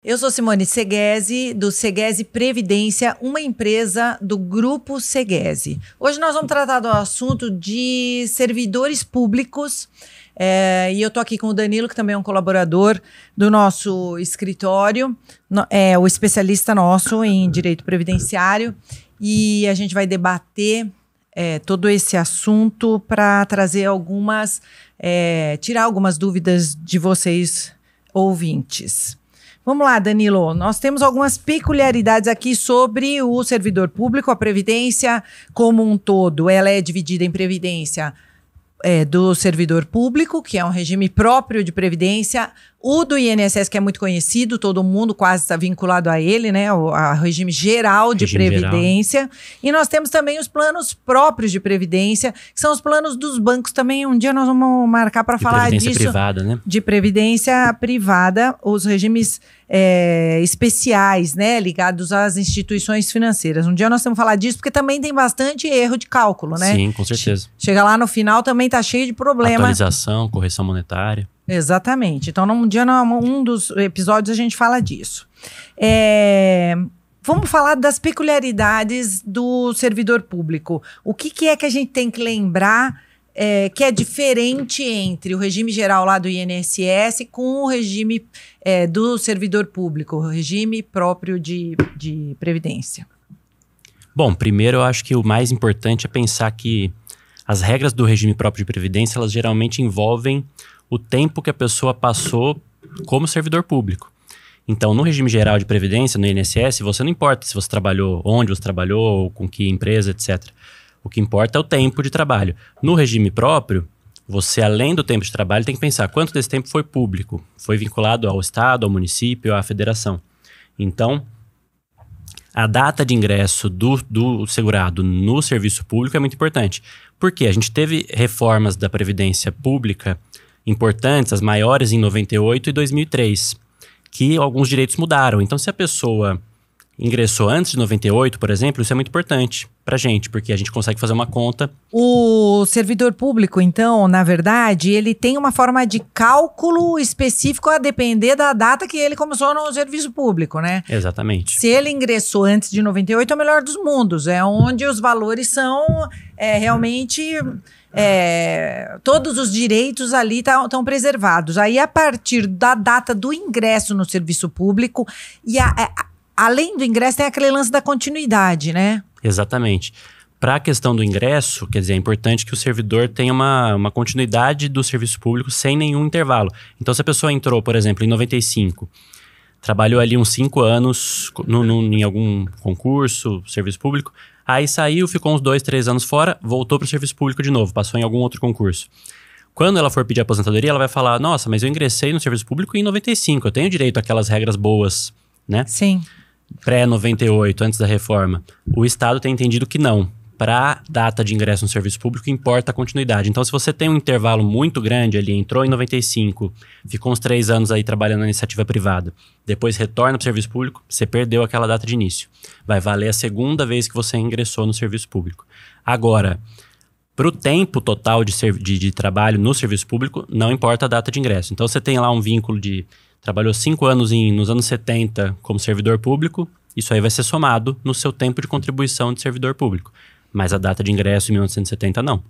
Eu sou Simone Seghezi, do Seghezi Previdência, uma empresa do Grupo Seghezi. Hoje nós vamos tratar do assunto de servidores públicos, e eu estou aqui com o Danilo, que também é um colaborador do nosso escritório, é o especialista nosso em direito previdenciário, e a gente vai debater todo esse assunto para trazer tirar algumas dúvidas de vocês, ouvintes. Vamos lá, Danilo. Nós temos algumas peculiaridades aqui sobre o servidor público. A Previdência, como um todo, ela é dividida em Previdência do servidor público, que é um regime próprio de Previdência, o do INSS, que é muito conhecido, todo mundo quase está vinculado a ele, né? O regime geral de Previdência. Geral. E nós temos também os planos próprios de Previdência, que são os planos dos bancos também. Um dia nós vamos marcar para falar disso. De Previdência privada, né? De Previdência privada, os regimes especiais, né? Ligados às instituições financeiras. Um dia nós temos que falar disso, porque também tem bastante erro de cálculo, né? Sim, com certeza. Chega lá no final, também tá cheio de problema. Atualização, correção monetária. Exatamente. Então, um dos episódios a gente fala disso. Vamos falar das peculiaridades do servidor público. O que é que a gente tem que lembrar que é diferente entre o regime geral lá do INSS com o regime do servidor público, o regime próprio de Previdência? Bom, primeiro eu acho que o mais importante é pensar que as regras do regime próprio de Previdência, elas geralmente envolvem o tempo que a pessoa passou como servidor público. Então, no regime geral de Previdência, no INSS, você não importa se você trabalhou, onde você trabalhou, com que empresa, etc. O que importa é o tempo de trabalho. No regime próprio, você, além do tempo de trabalho, tem que pensar quanto desse tempo foi público, foi vinculado ao Estado, ao município, à federação. Então, a data de ingresso do segurado no serviço público é muito importante. Porque a gente teve reformas da Previdência Pública importantes, as maiores em 98 e 2003, que alguns direitos mudaram. Então, se a pessoa ingressou antes de 98, por exemplo, isso é muito importante pra gente, porque a gente consegue fazer uma conta. O servidor público, então, na verdade, ele tem uma forma de cálculo específico a depender da data que ele começou no serviço público, né? Exatamente. Se ele ingressou antes de 98, é o melhor dos mundos. É onde os valores são realmente... todos os direitos ali estão preservados. Aí, a partir da data do ingresso no serviço público, além do ingresso, tem aquele lance da continuidade, né? Exatamente. Para a questão do ingresso, quer dizer, é importante que o servidor tenha uma continuidade do serviço público sem nenhum intervalo. Então, se a pessoa entrou, por exemplo, em 95, trabalhou ali uns 5 anos em algum concurso, serviço público, aí saiu, ficou uns 2, 3 anos fora, voltou para o serviço público de novo, passou em algum outro concurso. Quando ela for pedir aposentadoria, ela vai falar, nossa, mas eu ingressei no serviço público em 95, eu tenho direito àquelas regras boas, né? Sim. Pré-98, antes da reforma. O Estado tem entendido que não. Para a data de ingresso no serviço público, importa a continuidade. Então, se você tem um intervalo muito grande ali, entrou em 95, ficou uns 3 anos aí trabalhando na iniciativa privada, depois retorna para o serviço público, você perdeu aquela data de início. Vai valer a segunda vez que você ingressou no serviço público. Agora, para o tempo total de trabalho no serviço público, não importa a data de ingresso. Então, você tem lá um vínculo de... Trabalhou 5 anos nos anos 70 como servidor público, isso aí vai ser somado no seu tempo de contribuição de servidor público. Mas a data de ingresso em 1970, não.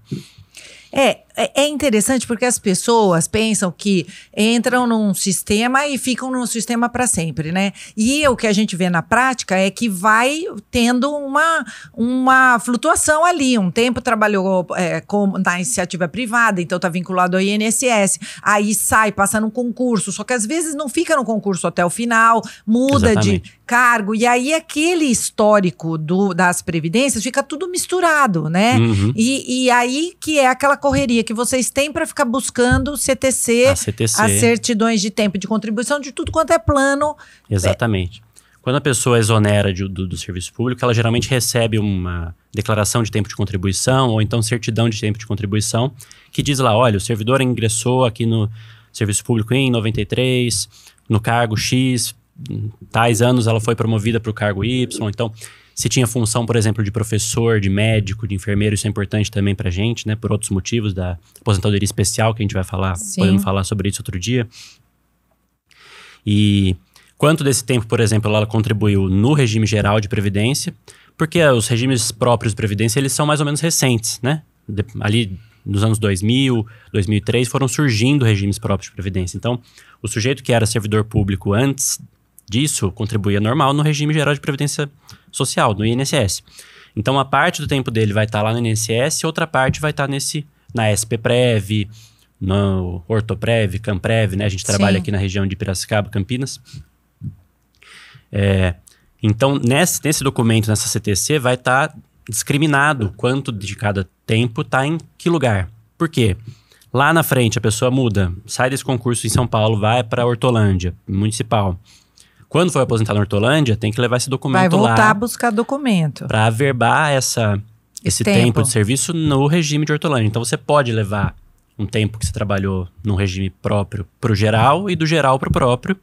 É interessante porque as pessoas pensam que entram num sistema e ficam num sistema para sempre, né? E o que a gente vê na prática é que vai tendo uma flutuação ali. Um tempo trabalhou na iniciativa privada, então está vinculado ao INSS. Aí sai, passa num concurso, só que às vezes não fica no concurso até o final, muda Exatamente. de cargo. E aí aquele histórico das previdências fica tudo misturado, né? Uhum. E aí que é aquela correria que vocês têm para ficar buscando o CTC, as certidões de tempo de contribuição de tudo quanto é plano. Exatamente. Quando a pessoa exonera do serviço público, ela geralmente recebe uma declaração de tempo de contribuição ou então certidão de tempo de contribuição que diz lá, olha, o servidor ingressou aqui no serviço público em 93, no cargo X, tais anos ela foi promovida para o cargo Y, então... Se tinha função, por exemplo, de professor, de médico, de enfermeiro, isso é importante também pra gente, né? Por outros motivos da aposentadoria especial, que a gente vai falar, podemos falar sobre isso outro dia. E quanto desse tempo, por exemplo, ela contribuiu no regime geral de previdência, porque os regimes próprios de previdência, eles são mais ou menos recentes, né? Ali nos anos 2000, 2003, foram surgindo regimes próprios de previdência. Então, o sujeito que era servidor público antes disso contribuía normal no regime geral de previdência social, no INSS. Então, a parte do tempo dele vai estar lá no INSS, outra parte vai estar na SPPrev, no Ortoprev, Camprev, né? A gente trabalha aqui na região de Piracicaba, Campinas. Então, nesse documento, nessa CTC, vai estar discriminado quanto de cada tempo está em que lugar. Por quê? Lá na frente, a pessoa muda, sai desse concurso em São Paulo, vai para Hortolândia, municipal. Quando for aposentar na Hortolândia, tem que levar esse documento lá. Vai voltar a buscar documento. Para averbar esse tempo de serviço no regime de Hortolândia. Então, você pode levar um tempo que você trabalhou num regime próprio para o geral e do geral para o próprio.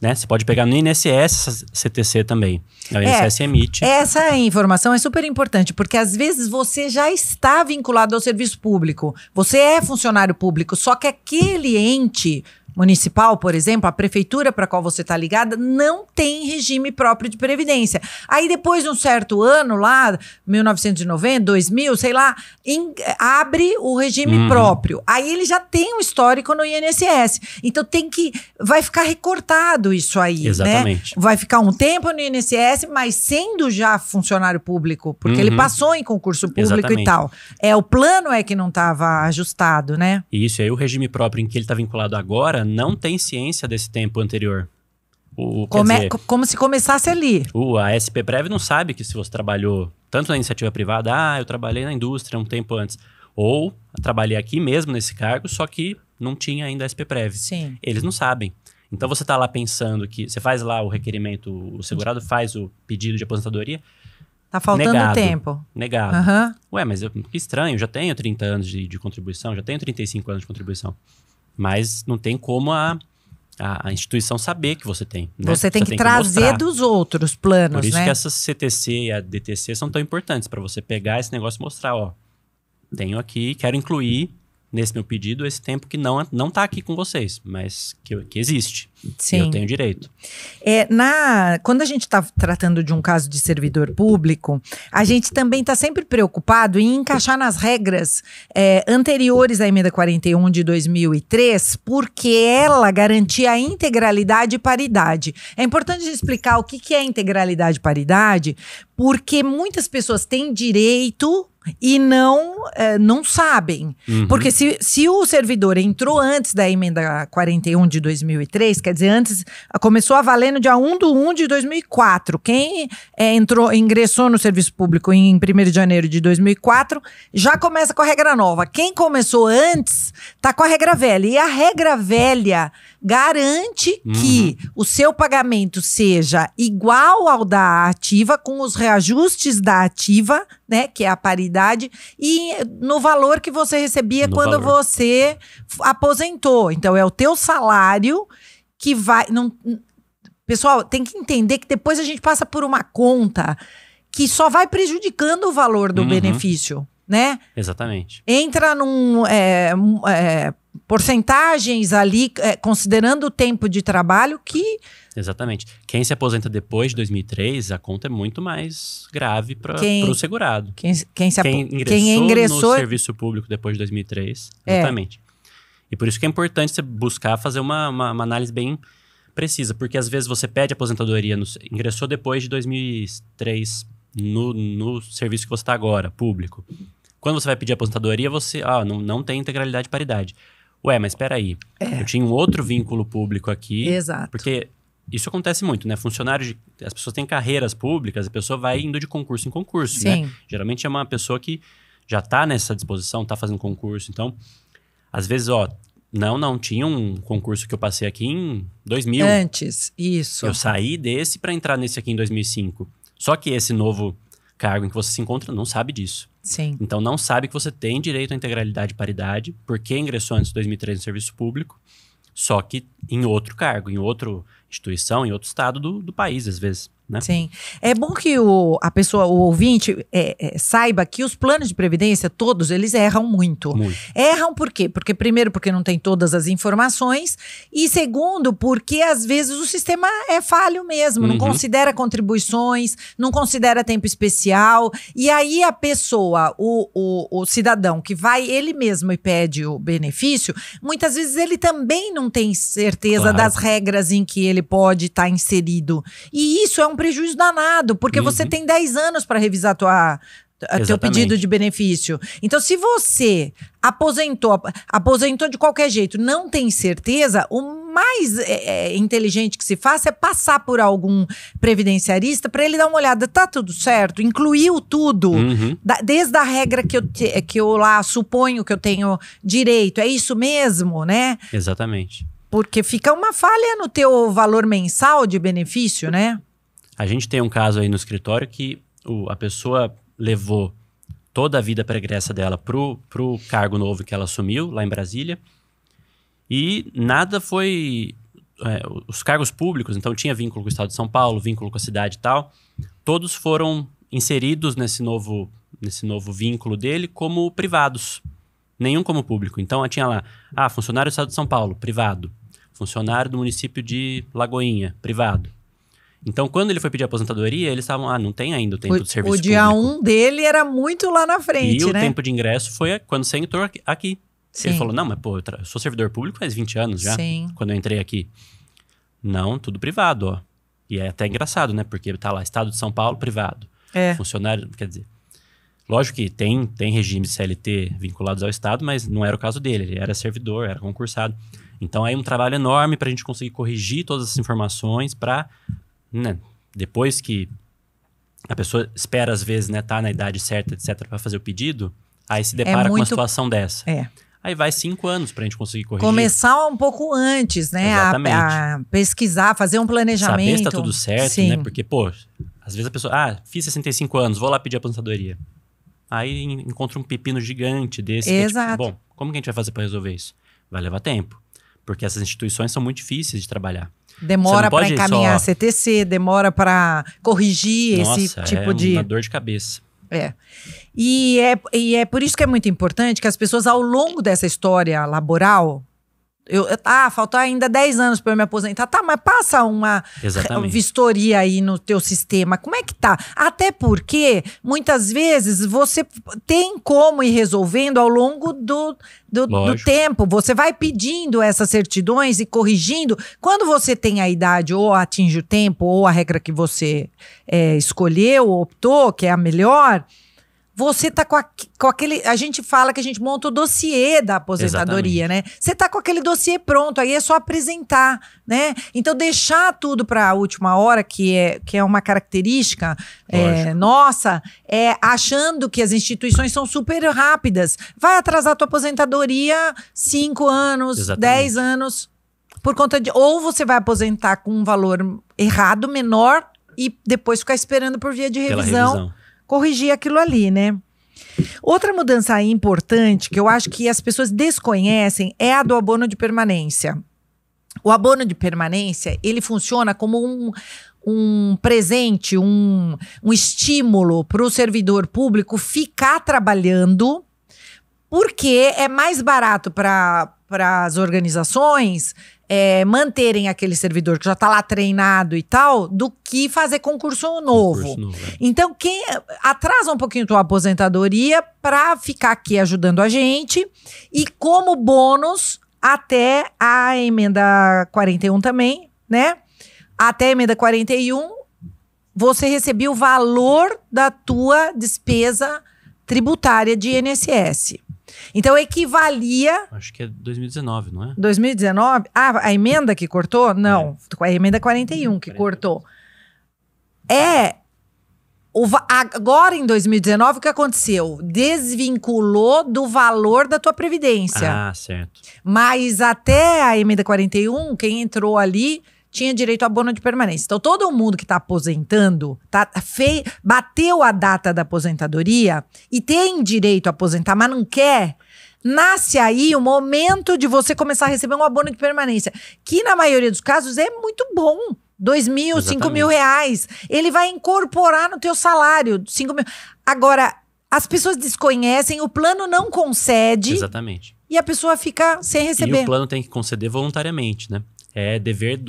Né? Você pode pegar no INSS essa CTC também. O INSS emite. Essa informação é super importante, porque às vezes você já está vinculado ao serviço público. Você é funcionário público, só que aquele ente municipal, por exemplo, a prefeitura para a qual você está ligada, não tem regime próprio de previdência. Aí depois de um certo ano lá, 1990, 2000, sei lá, abre o regime próprio. Aí ele já tem um histórico no INSS. Então vai ficar recortado isso aí, exatamente, né? Vai ficar um tempo no INSS, mas sendo já funcionário público, porque ele passou em concurso público, exatamente, e tal. O plano que não estava ajustado, né? Isso, aí o regime próprio em que ele está vinculado agora não tem ciência desse tempo anterior. Como se começasse ali. A SPPrev não sabe que se você trabalhou tanto na iniciativa privada, eu trabalhei na indústria um tempo antes, ou trabalhei aqui mesmo nesse cargo, só que não tinha ainda a SPPrev. Sim. Eles não sabem. Então você está lá pensando que você faz lá o requerimento, o segurado faz o pedido de aposentadoria. Tá faltando tempo. Negado. Ué, mas que estranho, eu já tenho 30 anos de contribuição, já tenho 35 anos de contribuição. Mas não tem como a instituição saber que você tem. Né? Você tem que trazer dos outros planos, né? Por isso que essas CTC e a DTC são tão importantes, para você pegar esse negócio e mostrar, tenho aqui, quero incluir nesse meu pedido esse tempo que não tá aqui com vocês, mas que existe. Sim. Eu tenho direito. Quando a gente está tratando de um caso de servidor público, a gente também está sempre preocupado em encaixar nas regras anteriores à emenda 41 de 2003, porque ela garantia a integralidade e paridade. É importante a gente explicar o que é integralidade e paridade, porque muitas pessoas têm direito e não sabem. Porque se o servidor entrou antes da emenda 41 de 2003, quer dizer, antes começou a valer no dia 1/1 de 2004. Quem ingressou no serviço público em 1º de janeiro de 2004, já começa com a regra nova. Quem começou antes, tá com a regra velha. E a regra velha garante que o seu pagamento seja igual ao da ativa, com os reajustes da ativa, né, que é a paridade, e no valor que você recebia quando você aposentou. Então, é o teu salário que vai... Pessoal, tem que entender que depois a gente passa por uma conta que só vai prejudicando o valor do benefício, né? Exatamente. Entra porcentagens ali, considerando o tempo de trabalho que... Exatamente. Quem se aposenta depois de 2003, a conta é muito mais grave para o segurado. Quem ingressou no serviço público depois de 2003. Exatamente. E por isso que é importante você buscar fazer uma análise bem precisa, porque às vezes você pede aposentadoria, ingressou depois de 2003 no serviço que você está agora, público. Quando você vai pedir aposentadoria, você não tem integralidade e paridade. Ué, mas espera aí. Eu tinha um outro vínculo público aqui. Exato. Porque isso acontece muito, né? As pessoas têm carreiras públicas, a pessoa vai indo de concurso em concurso, Sim. né? Geralmente é uma pessoa que já está nessa disposição, está fazendo concurso. Então, às vezes, não tinha um concurso que eu passei aqui em 2000. Antes, isso. Eu saí desse para entrar nesse aqui em 2005. Só que esse novo cargo em que você se encontra não sabe disso. Sim. Então, não sabe que você tem direito à integralidade e paridade, porque ingressou antes de 2003 no serviço público, só que em outro cargo, em outra instituição, em outro estado do país, às vezes. Né? Sim. É bom que o ouvinte saiba que os planos de previdência, todos, eles erram muito. Erram por quê? Porque, primeiro, porque não tem todas as informações, e segundo, porque às vezes o sistema é falho mesmo, não considera contribuições, não considera tempo especial, e aí a pessoa, o cidadão que vai ele mesmo e pede o benefício, muitas vezes ele também não tem certeza das regras em que ele pode estar inserido. E isso é um prejuízo danado, porque você tem 10 anos para revisar teu pedido de benefício. Então, se você aposentou de qualquer jeito, não tem certeza, o mais inteligente que se faça é passar por algum previdenciarista para ele dar uma olhada, tá tudo certo? Incluiu tudo, desde a regra que eu lá suponho que eu tenho direito, é isso mesmo, né? Exatamente. Porque fica uma falha no teu valor mensal de benefício, né? A gente tem um caso aí no escritório que a pessoa levou toda a vida pregressa dela pro cargo novo que ela assumiu lá em Brasília e nada foi... os cargos públicos, então tinha vínculo com o Estado de São Paulo, vínculo com a cidade e tal, todos foram inseridos nesse novo vínculo dele como privados, nenhum como público. Então tinha lá, funcionário do Estado de São Paulo, privado, funcionário do município de Lagoinha, privado. Então, quando ele foi pedir aposentadoria, eles estavam, não tem ainda o tempo de serviço público. O dia 1 dele era muito lá na frente, né? E o tempo de ingresso foi quando você entrou aqui. Sim. Ele falou, não, mas pô, eu sou servidor público faz 20 anos já, quando eu entrei aqui. Não, tudo privado, ó. E é até engraçado, né? Porque tá lá, Estado de São Paulo, privado. Funcionário, quer dizer... Lógico que tem regimes CLT vinculados ao Estado, mas não era o caso dele. Ele era servidor, era concursado. Então, aí um trabalho enorme para a gente conseguir corrigir todas essas informações para... Né? Depois que a pessoa espera, às vezes, né, tá na idade certa, etc., para fazer o pedido, aí se depara com uma situação dessa. Aí vai 5 anos pra gente conseguir corrigir. Começar um pouco antes, né? A pesquisar, fazer um planejamento. Saber se tá tudo certo, né? Porque, pô, às vezes a pessoa, fiz 65 anos, vou lá pedir aposentadoria. Aí encontra um pepino gigante desse. Exato. Que é tipo, bom, como que a gente vai fazer para resolver isso? Vai levar tempo. Porque essas instituições são muito difíceis de trabalhar. Demora para encaminhar a CTC, demora para corrigir esse tipo de... uma dor de cabeça. E é por isso que é muito importante que as pessoas, ao longo dessa história laboral... faltam ainda 10 anos para eu me aposentar. Tá, mas passa uma vistoria aí no teu sistema. Como é que tá? Até porque, muitas vezes, você tem como ir resolvendo ao longo do tempo. Você vai pedindo essas certidões e corrigindo. Quando você tem a idade ou atinge o tempo, ou a regra que você escolheu, optou, que é a melhor... Você tá com aquele... A gente fala que a gente monta o dossiê da aposentadoria, né? Você tá com aquele dossiê pronto, aí é só apresentar, né? Então, deixar tudo para a última hora, que é uma característica nossa, achando que as instituições são super rápidas. Vai atrasar a tua aposentadoria 5 anos, 10 anos, por conta de... Ou você vai aposentar com um valor errado, menor, e depois ficar esperando por via de revisão. Corrigir aquilo ali, né? Outra mudança importante que eu acho que as pessoas desconhecem é a do abono de permanência. O abono de permanência, ele funciona como um presente, um estímulo para o servidor público ficar trabalhando, porque é mais barato para as organizações manterem aquele servidor que já está lá treinado e tal, do que fazer concurso novo. Então, quem atrasa um pouquinho a tua aposentadoria para ficar aqui ajudando a gente, e como bônus até a emenda 41 também, né? Até a emenda 41, você recebia o valor da tua despesa tributária de INSS. Então, equivalia... Acho que é 2019, não é? 2019? A emenda que cortou? Não, a emenda 41 que cortou. Agora, em 2019, o que aconteceu? Desvinculou do valor da tua previdência. Certo. Mas até a emenda 41, quem entrou ali... tinha direito a abono de permanência. Então, todo mundo que está aposentando, bateu a data da aposentadoria e tem direito a aposentar, mas não quer, nasce aí o momento de você começar a receber um abono de permanência, que na maioria dos casos é muito bom. 2 mil, 5 mil reais. Ele vai incorporar no teu salário 5 mil. Agora, as pessoas desconhecem, o plano não concede. Exatamente. E a pessoa fica sem receber. E o plano tem que conceder voluntariamente, né? É dever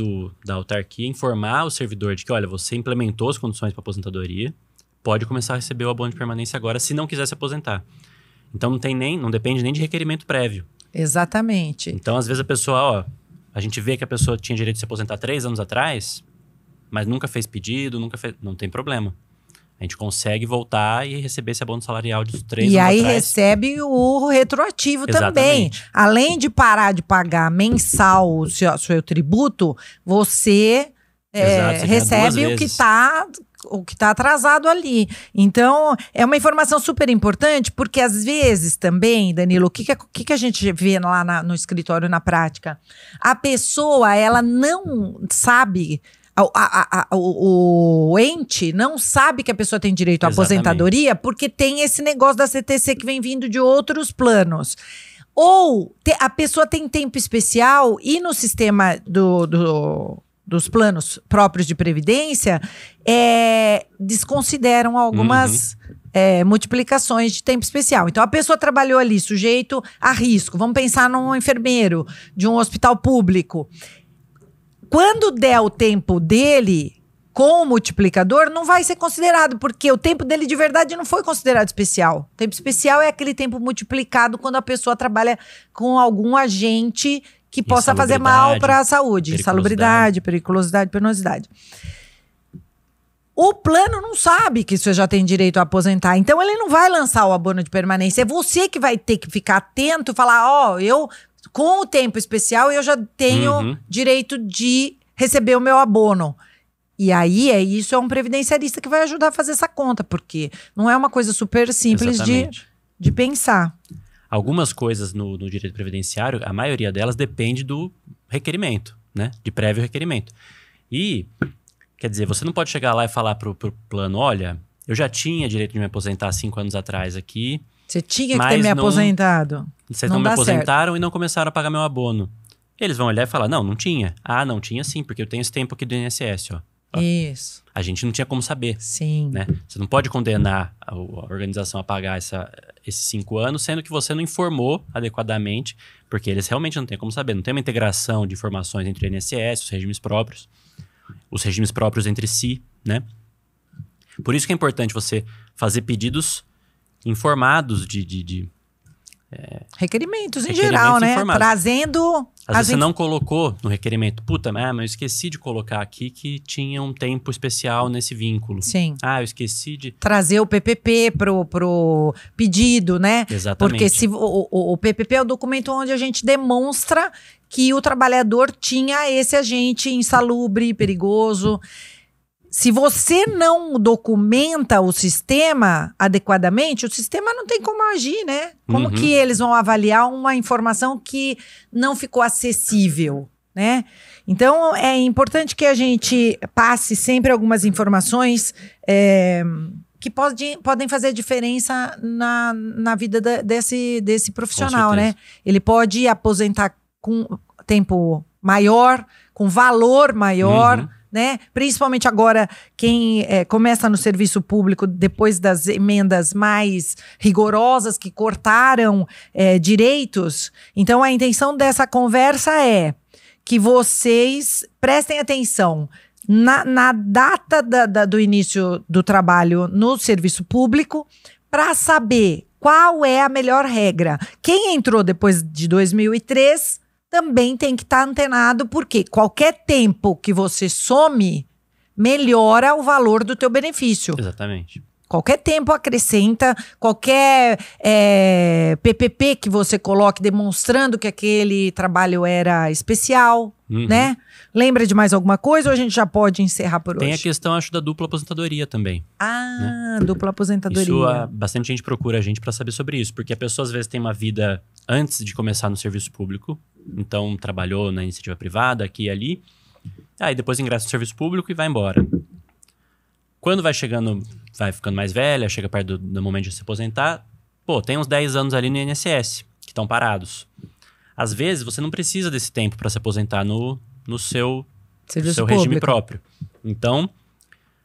da autarquia informar o servidor de que, olha, você implementou as condições para aposentadoria, pode começar a receber o abono de permanência agora, se não quiser se aposentar. Então não depende nem de requerimento prévio. Exatamente. Então, às vezes a pessoa, a gente vê que a pessoa tinha direito de se aposentar 3 anos atrás, mas nunca fez pedido, não tem problema. A gente consegue voltar e receber esse abono salarial de 3 anos atrás. E aí recebe o retroativo também. Além de parar de pagar mensal o seu tributo, você recebe o que tá atrasado ali. Então, é uma informação super importante, porque às vezes também, Danilo, o que a gente vê lá no escritório, na prática? A pessoa, ela não sabe... O ente não sabe que a pessoa tem direito à aposentadoria porque tem esse negócio da CTC que vem vindo de outros planos. Ou a pessoa tem tempo especial e no sistema dos planos próprios de previdência desconsideram algumas multiplicações de tempo especial. Então, a pessoa trabalhou ali sujeito a risco. Vamos pensar num enfermeiro de um hospital público. Quando der o tempo dele com o multiplicador, não vai ser considerado, porque o tempo dele de verdade não foi considerado especial. O tempo especial é aquele tempo multiplicado quando a pessoa trabalha com algum agente que possa fazer mal para a saúde. Insalubridade, periculosidade, penosidade. O plano não sabe que você já tem direito a aposentar, então ele não vai lançar o abono de permanência. É você que vai ter que ficar atento e falar, com o tempo especial, eu já tenho direito de receber o meu abono. E aí, isso é um previdenciarista que vai ajudar a fazer essa conta, porque não é uma coisa super simples de pensar. Algumas coisas no direito previdenciário, a maioria delas depende do requerimento, né? De prévio requerimento. E, quer dizer, você não pode chegar lá e falar pro plano, olha, eu já tinha direito de me aposentar 5 anos atrás aqui. Você tinha que ter me aposentado. Vocês não me aposentaram e não começaram a pagar meu abono. Eles vão olhar e falar, não tinha. Ah, não tinha sim, porque eu tenho esse tempo aqui do INSS, ó. Isso. A gente não tinha como saber. Sim. Né? Você não pode condenar a organização a pagar esses 5 anos, sendo que você não informou adequadamente, porque eles realmente não têm como saber. Não tem uma integração de informações entre o INSS, os regimes próprios entre si, né? Por isso que é importante você fazer pedidos informados requerimentos em geral, né? Informados. Trazendo... Às vezes você não colocou no requerimento. Mas eu esqueci de colocar aqui que tinha um tempo especial nesse vínculo. Sim. Eu esqueci de... Trazer o PPP pro pedido, né? Exatamente. Porque o PPP é o documento onde a gente demonstra que o trabalhador tinha esse agente insalubre, perigoso. Se você não documenta o sistema adequadamente, o sistema não tem como agir, né? Como que eles vão avaliar uma informação que não ficou acessível, né? Então, é importante que a gente passe sempre algumas informações que podem fazer diferença na vida desse profissional, né? Ele pode aposentar com tempo maior, com valor maior, né? Principalmente agora, quem começa no serviço público depois das emendas mais rigorosas que cortaram direitos. Então, a intenção dessa conversa é que vocês prestem atenção na data do início do trabalho no serviço público para saber qual é a melhor regra. Quem entrou depois de 2003... também tem que estar antenado, porque qualquer tempo que você some, melhora o valor do teu benefício. Exatamente. Qualquer tempo acrescenta, qualquer PPP que você coloque demonstrando que aquele trabalho era especial, né? Lembra de mais alguma coisa ou a gente já pode encerrar por hoje? Tem a questão, acho, da dupla aposentadoria também. Né? Dupla aposentadoria. Isso, bastante gente procura a gente para saber sobre isso, porque a pessoa às vezes tem uma vida antes de começar no serviço público, então trabalhou na iniciativa privada, aqui e ali, aí depois ingressa no serviço público e vai embora. Quando vai ficando mais velha, chega perto do momento de se aposentar, tem uns 10 anos ali no INSS. que estão parados. Às vezes, você não precisa desse tempo para se aposentar no seu regime próprio. Então,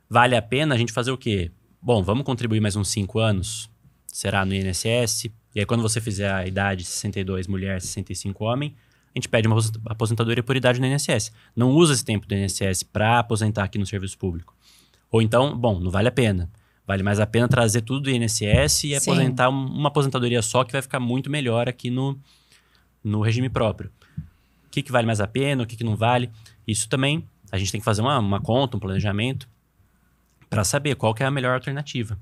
vale a pena a gente fazer o quê? Bom, vamos contribuir mais uns 5 anos? Será no INSS? E aí, quando você fizer a idade 62 mulher, 65 homem, a gente pede uma aposentadoria por idade no INSS. Não usa esse tempo do INSS para aposentar aqui no serviço público. Ou então, bom, não vale a pena. Vale mais a pena trazer tudo do INSS e aposentar uma aposentadoria só, que vai ficar muito melhor aqui no regime próprio. O que vale mais a pena, o que não vale. Isso também, a gente tem que fazer uma conta, um planejamento, para saber qual que é a melhor alternativa.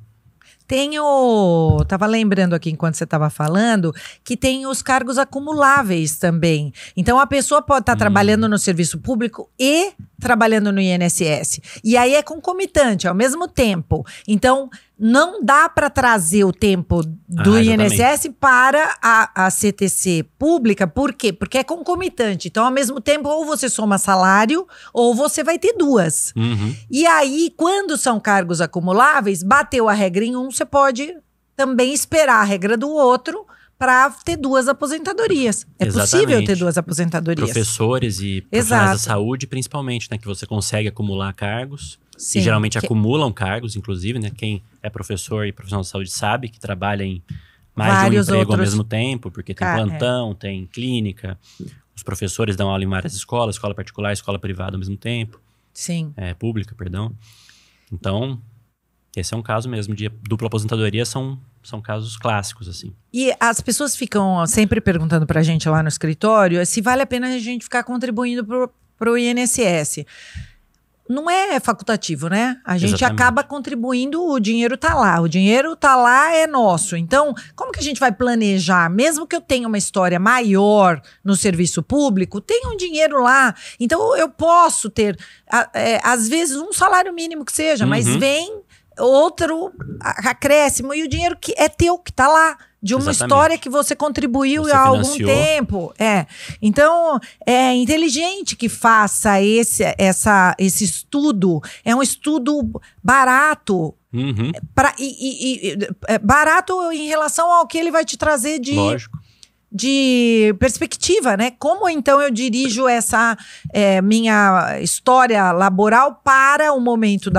Tava lembrando aqui enquanto você estava falando que tem os cargos acumuláveis também. Então a pessoa pode estar trabalhando no serviço público e trabalhando no INSS. E aí é concomitante, ao mesmo tempo. Então não dá para trazer o tempo do INSS para a CTC pública. Por quê? Porque é concomitante. Então, ao mesmo tempo, ou você soma salário, ou você vai ter duas. E aí, quando são cargos acumuláveis, bateu a regra em um, você pode também esperar a regra do outro para ter duas aposentadorias. É possível ter duas aposentadorias. Professores e profissionais da saúde, principalmente, né? Que você consegue acumular cargos. Sim, e geralmente acumulam cargos, inclusive, né? Quem é professor e profissional de saúde sabe que trabalha em mais de um emprego ao mesmo tempo, porque tem plantão, tem clínica. Os professores dão aula em várias escolas, escola particular, escola privada ao mesmo tempo. Sim. Pública, perdão. Então, esse é um caso mesmo de dupla aposentadoria, são casos clássicos, assim. E as pessoas ficam sempre perguntando pra gente lá no escritório se vale a pena a gente ficar contribuindo pro INSS. Não é facultativo, né? A gente acaba contribuindo, o dinheiro tá lá. O dinheiro tá lá, é nosso. Então, como que a gente vai planejar? Mesmo que eu tenha uma história maior no serviço público, tem um dinheiro lá. Então, eu posso ter, às vezes, um salário mínimo que seja, mas vem outro acréscimo. E o dinheiro que é teu, que tá lá. De uma história que você contribuiu há algum tempo. Então, é inteligente que faça esse estudo. É um estudo barato. Barato em relação ao que ele vai te trazer de perspectiva, né? Como então eu dirijo essa minha história laboral para o momento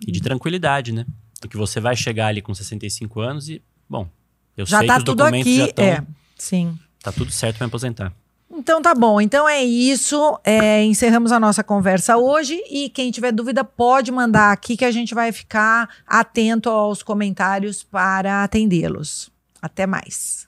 E de tranquilidade, né? Porque você vai chegar ali com 65 anos e, bom... Eu já sei tá que os tudo documentos aqui, já estão... sim. Tá tudo certo para me aposentar. Então tá bom, então é isso. Encerramos a nossa conversa hoje e quem tiver dúvida pode mandar aqui que a gente vai ficar atento aos comentários para atendê-los. Até mais.